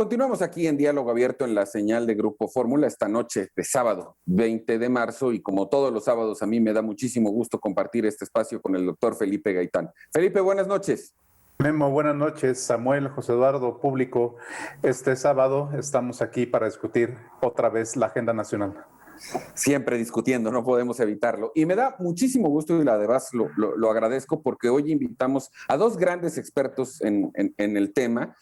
Continuamos aquí en Diálogo Abierto en la señal de Grupo Fórmula esta noche de sábado 20 de marzo y como todos los sábados a mí me da muchísimo gusto compartir este espacio con el doctor Felipe Gaitán. Felipe, buenas noches. Memo, buenas noches. Samuel, José Eduardo, público. Este sábado estamos aquí para discutir otra vez la agenda nacional. Siempre discutiendo, no podemos evitarlo. Y me da muchísimo gusto y además lo agradezco porque hoy invitamos a dos grandes expertos en el tema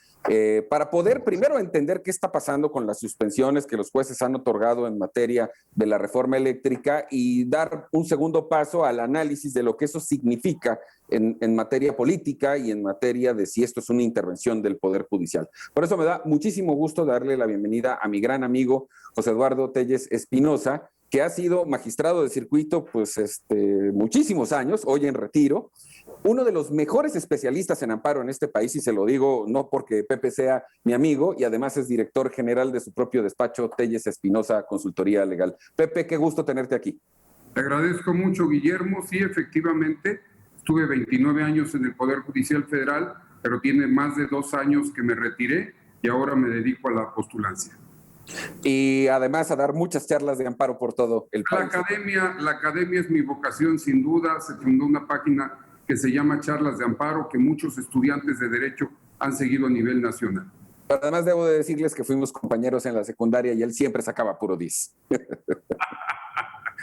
para poder primero entender qué está pasando con las suspensiones que los jueces han otorgado en materia de la reforma eléctrica y dar un segundo paso al análisis de lo que eso significa en materia política y en materia de si esto es una intervención del Poder Judicial. Por eso me da muchísimo gusto darle la bienvenida a mi gran amigo José Eduardo Telles Espinosa, que ha sido magistrado de circuito pues muchísimos años, hoy en retiro, uno de los mejores especialistas en amparo en este país, y se lo digo no porque Pepe sea mi amigo, y además es director general de su propio despacho, Telles Espinosa Consultoría Legal. Pepe, qué gusto tenerte aquí. Te agradezco mucho, Guillermo. Sí, efectivamente, estuve 29 años en el Poder Judicial Federal, pero tiene más de 2 años que me retiré y ahora me dedico a la postulancia. Y además a dar muchas charlas de amparo por todo el país. La academia es mi vocación, sin duda. Se fundó una página que se llama Charlas de Amparo, que muchos estudiantes de Derecho han seguido a nivel nacional. Pero además debo de decirles que fuimos compañeros en la secundaria y él siempre sacaba puro 10.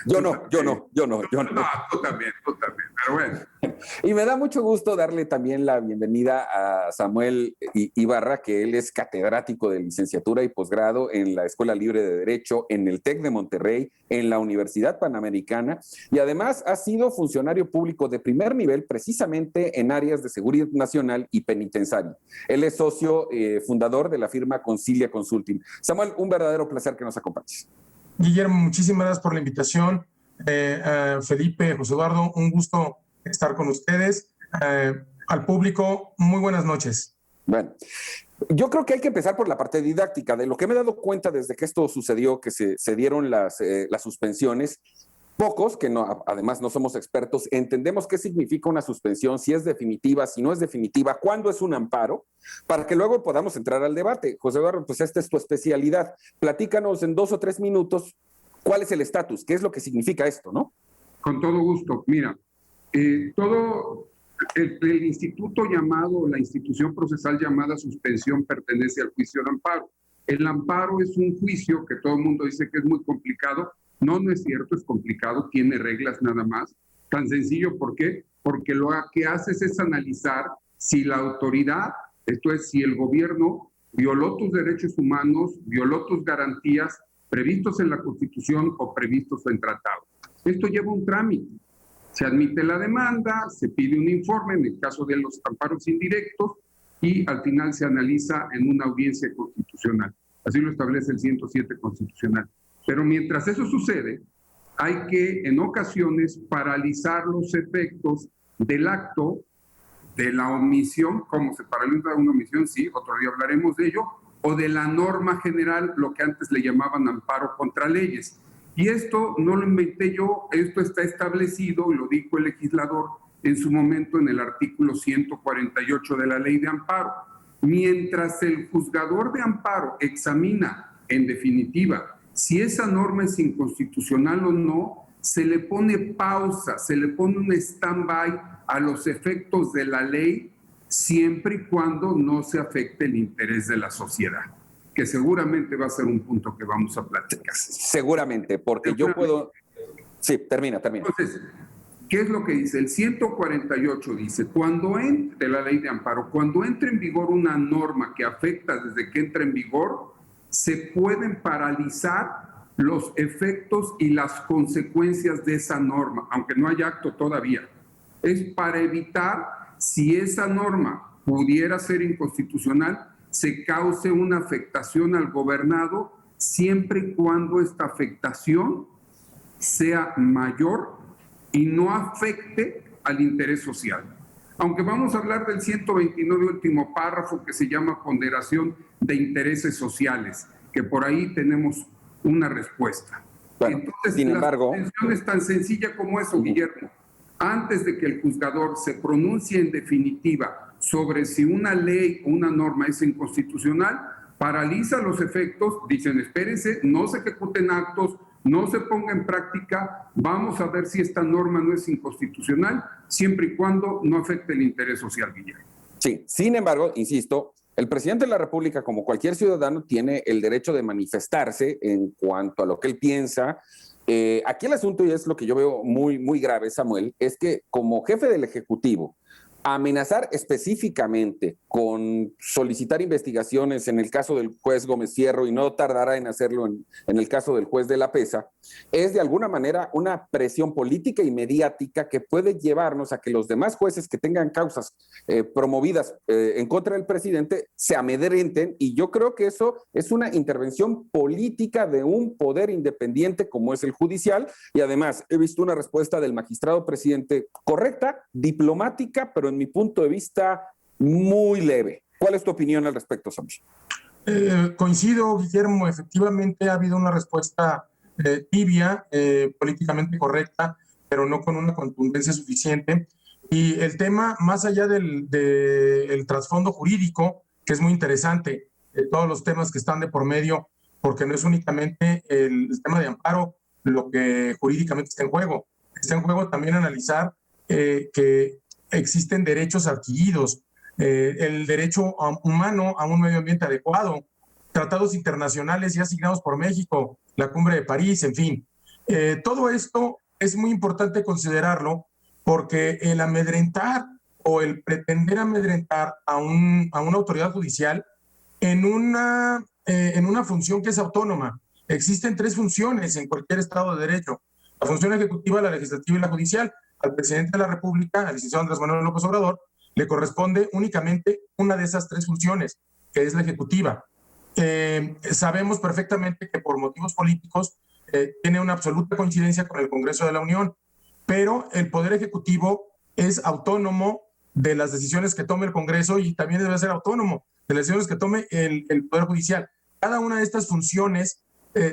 Yo no. Ah, tú también, pero bueno. Y me da mucho gusto darle también la bienvenida a Samuel Ibarra, que él es catedrático de licenciatura y posgrado en la Escuela Libre de Derecho, en el TEC de Monterrey, en la Universidad Panamericana, y además ha sido funcionario público de primer nivel precisamente en áreas de seguridad nacional y penitenciaria. Él es socio fundador de la firma Concilia Consulting. Samuel, un verdadero placer que nos acompañes. Guillermo, muchísimas gracias por la invitación. Felipe, José Eduardo, un gusto estar con ustedes. Al público, muy buenas noches. Bueno, yo creo que hay que empezar por la parte didáctica. De lo que me he dado cuenta desde que esto sucedió, que se dieron las suspensiones, pocos, que no, además no somos expertos, entendemos qué significa una suspensión, si es definitiva, si no es definitiva, cuándo es un amparo, para que luego podamos entrar al debate. José Eduardo, pues esta es tu especialidad. Platícanos en 2 o 3 minutos cuál es el estatus, qué es lo que significa esto, ¿no? Con todo gusto. Mira, todo el instituto llamado, la institución procesal llamada suspensión pertenece al juicio de amparo. El amparo es un juicio que todo el mundo dice que es muy complicado. No es cierto, es complicado, tiene reglas nada más. Tan sencillo, ¿por qué? Porque lo que haces es analizar si la autoridad, esto es, si el gobierno violó tus derechos humanos, violó tus garantías previstos en la Constitución o previstos en tratado. Esto lleva un trámite. Se admite la demanda, se pide un informe en el caso de los amparos indirectos y al final se analiza en una audiencia constitucional. Así lo establece el 107 constitucional. Pero mientras eso sucede, hay que, en ocasiones, paralizar los efectos del acto, de la omisión, como se paraliza una omisión, sí, otro día hablaremos de ello, o de la norma general, lo que antes le llamaban amparo contra leyes. Y esto no lo inventé yo, esto está establecido, y lo dijo el legislador en su momento en el artículo 148 de la Ley de Amparo. Mientras el juzgador de amparo examina, en definitiva, si esa norma es inconstitucional o no, se le pone pausa, se le pone un stand-by a los efectos de la ley, siempre y cuando no se afecte el interés de la sociedad, que seguramente va a ser un punto que vamos a platicar. Seguramente, porque yo puedo... Sí, termina. Entonces, ¿qué es lo que dice? El 148 dice, de la Ley de Amparo, cuando entre en vigor una norma que afecta desde que entra en vigor, se pueden paralizar los efectos y las consecuencias de esa norma, aunque no haya acto todavía. Es para evitar, si esa norma pudiera ser inconstitucional, se cause una afectación al gobernado, siempre y cuando esta afectación sea mayor y no afecte al interés social. Aunque vamos a hablar del 129 último párrafo que se llama ponderación de intereses sociales, que por ahí tenemos una respuesta. Bueno, entonces, sin embargo, la suspensión es tan sencilla como eso, Guillermo. Antes de que el juzgador se pronuncie en definitiva sobre si una ley o una norma es inconstitucional, paraliza los efectos, dicen, espérense, no se ejecuten actos, no se ponga en práctica, vamos a ver si esta norma no es inconstitucional, siempre y cuando no afecte el interés social, Guillermo. Sí, sin embargo, insisto, el presidente de la República, como cualquier ciudadano, tiene el derecho de manifestarse en cuanto a lo que él piensa. Aquí el asunto, y es lo que yo veo muy, muy grave, Samuel, es que como jefe del Ejecutivo, amenazar específicamente con solicitar investigaciones en el caso del juez Gómez Fierro, y no tardará en hacerlo en el caso del juez de la Pesa, es de alguna manera una presión política y mediática que puede llevarnos a que los demás jueces que tengan causas promovidas en contra del presidente se amedrenten, y yo creo que eso es una intervención política de un poder independiente como es el judicial. Y además he visto una respuesta del magistrado presidente correcta, diplomática, pero en mi punto de vista muy leve. ¿Cuál es tu opinión al respecto, Samuel? Coincido, Guillermo, efectivamente ha habido una respuesta tibia, políticamente correcta, pero no con una contundencia suficiente. Y el tema, más allá del trasfondo jurídico, que es muy interesante, todos los temas que están de por medio, porque no es únicamente el tema de amparo lo que jurídicamente está en juego. Está en juego también analizar que existen derechos adquiridos, el derecho humano a un medio ambiente adecuado, tratados internacionales ya asignados por México, la Cumbre de París, en fin. Todo esto es muy importante considerarlo porque el amedrentar o el pretender amedrentar a una autoridad judicial en una función que es autónoma. Existen tres funciones en cualquier Estado de Derecho: la función ejecutiva, la legislativa y la judicial. Al presidente de la República, al licenciado Andrés Manuel López Obrador, le corresponde únicamente una de esas tres funciones, que es la ejecutiva. Sabemos perfectamente que por motivos políticos tiene una absoluta coincidencia con el Congreso de la Unión, pero el Poder Ejecutivo es autónomo de las decisiones que tome el Congreso y también debe ser autónomo de las decisiones que tome el Poder Judicial. Cada una de estas funciones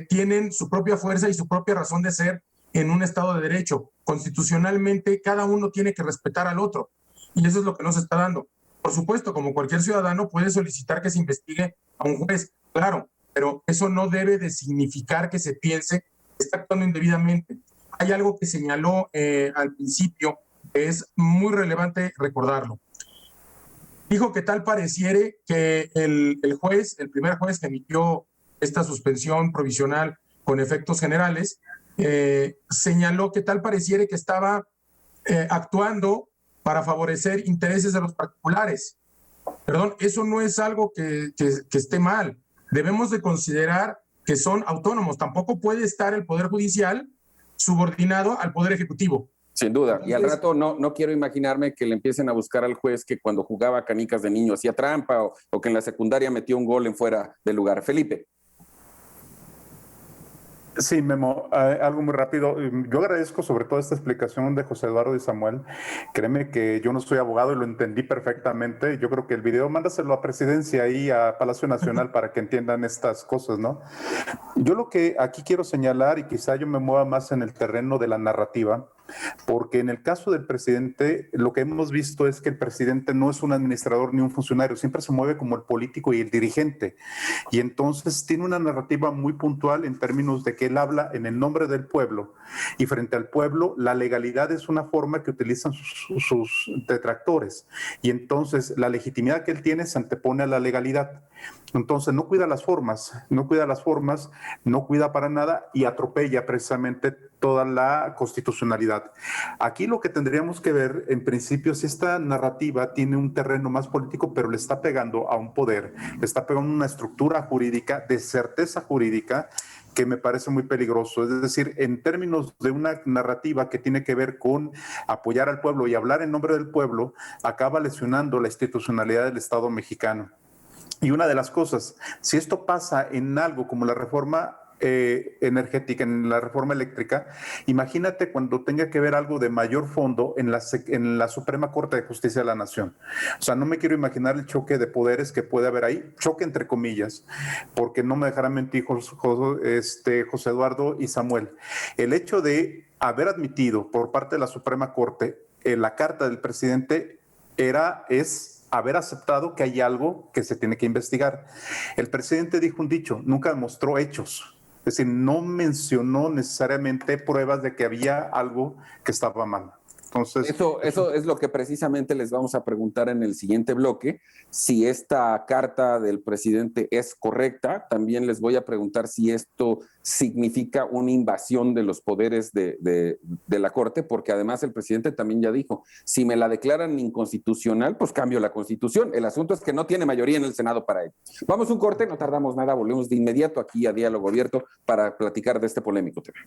tienen su propia fuerza y su propia razón de ser en un Estado de Derecho. Constitucionalmente, cada uno tiene que respetar al otro, y eso es lo que no se está dando. Por supuesto, como cualquier ciudadano puede solicitar que se investigue a un juez, claro, pero eso no debe de significar que se piense que está actuando indebidamente. Hay algo que señaló al principio que es muy relevante recordarlo. Dijo que tal pareciere que el primer juez que emitió esta suspensión provisional con efectos generales, señaló que tal pareciere que estaba actuando para favorecer intereses de los particulares. Perdón, eso no es algo que esté mal. Debemos de considerar que son autónomos. Tampoco puede estar el Poder Judicial subordinado al Poder Ejecutivo. Sin duda. Y al rato no quiero imaginarme que le empiecen a buscar al juez que cuando jugaba canicas de niño hacía trampa o que en la secundaria metió un gol en fuera del lugar. Felipe. Sí, Memo, algo muy rápido. Yo agradezco sobre todo esta explicación de José Eduardo y Samuel. Créeme que yo no soy abogado y lo entendí perfectamente. Yo creo que el video, mándaselo a Presidencia y a Palacio Nacional para que entiendan estas cosas, ¿no? Yo lo que aquí quiero señalar, y quizá yo me mueva más en el terreno de la narrativa, porque en el caso del presidente, lo que hemos visto es que el presidente no es un administrador ni un funcionario, siempre se mueve como el político y el dirigente. Y entonces tiene una narrativa muy puntual en términos de que él habla en el nombre del pueblo, y frente al pueblo la legalidad es una forma que utilizan sus detractores, y entonces la legitimidad que él tiene se antepone a la legalidad. Entonces no cuida las formas, no cuida para nada y atropella precisamente toda la constitucionalidad. Aquí lo que tendríamos que ver, en principio, si esta narrativa tiene un terreno más político, pero le está pegando a un poder, le está pegando a una estructura jurídica, de certeza jurídica, que me parece muy peligroso. Es decir, en términos de una narrativa que tiene que ver con apoyar al pueblo y hablar en nombre del pueblo, acaba lesionando la institucionalidad del Estado mexicano. Y una de las cosas, si esto pasa en algo como la reforma energética, en la reforma eléctrica, imagínate cuando tenga que ver algo de mayor fondo en la Suprema Corte de Justicia de la Nación. O sea, no me quiero imaginar el choque de poderes que puede haber ahí, choque entre comillas, porque no me dejarán mentir José Eduardo y Samuel. El hecho de haber admitido por parte de la Suprema Corte la carta del presidente es haber aceptado que hay algo que se tiene que investigar. El presidente dijo un dicho, nunca mostró hechos. Es decir, no mencionó necesariamente pruebas de que había algo que estaba mal. Entonces, eso es lo que precisamente les vamos a preguntar en el siguiente bloque. Si esta carta del presidente es correcta, también les voy a preguntar si esto significa una invasión de los poderes de la Corte, porque además el presidente también ya dijo, si me la declaran inconstitucional, pues cambio la Constitución. El asunto es que no tiene mayoría en el Senado para ello. Vamos a un corte, no tardamos nada, volvemos de inmediato aquí a Diálogo Abierto para platicar de este polémico tema.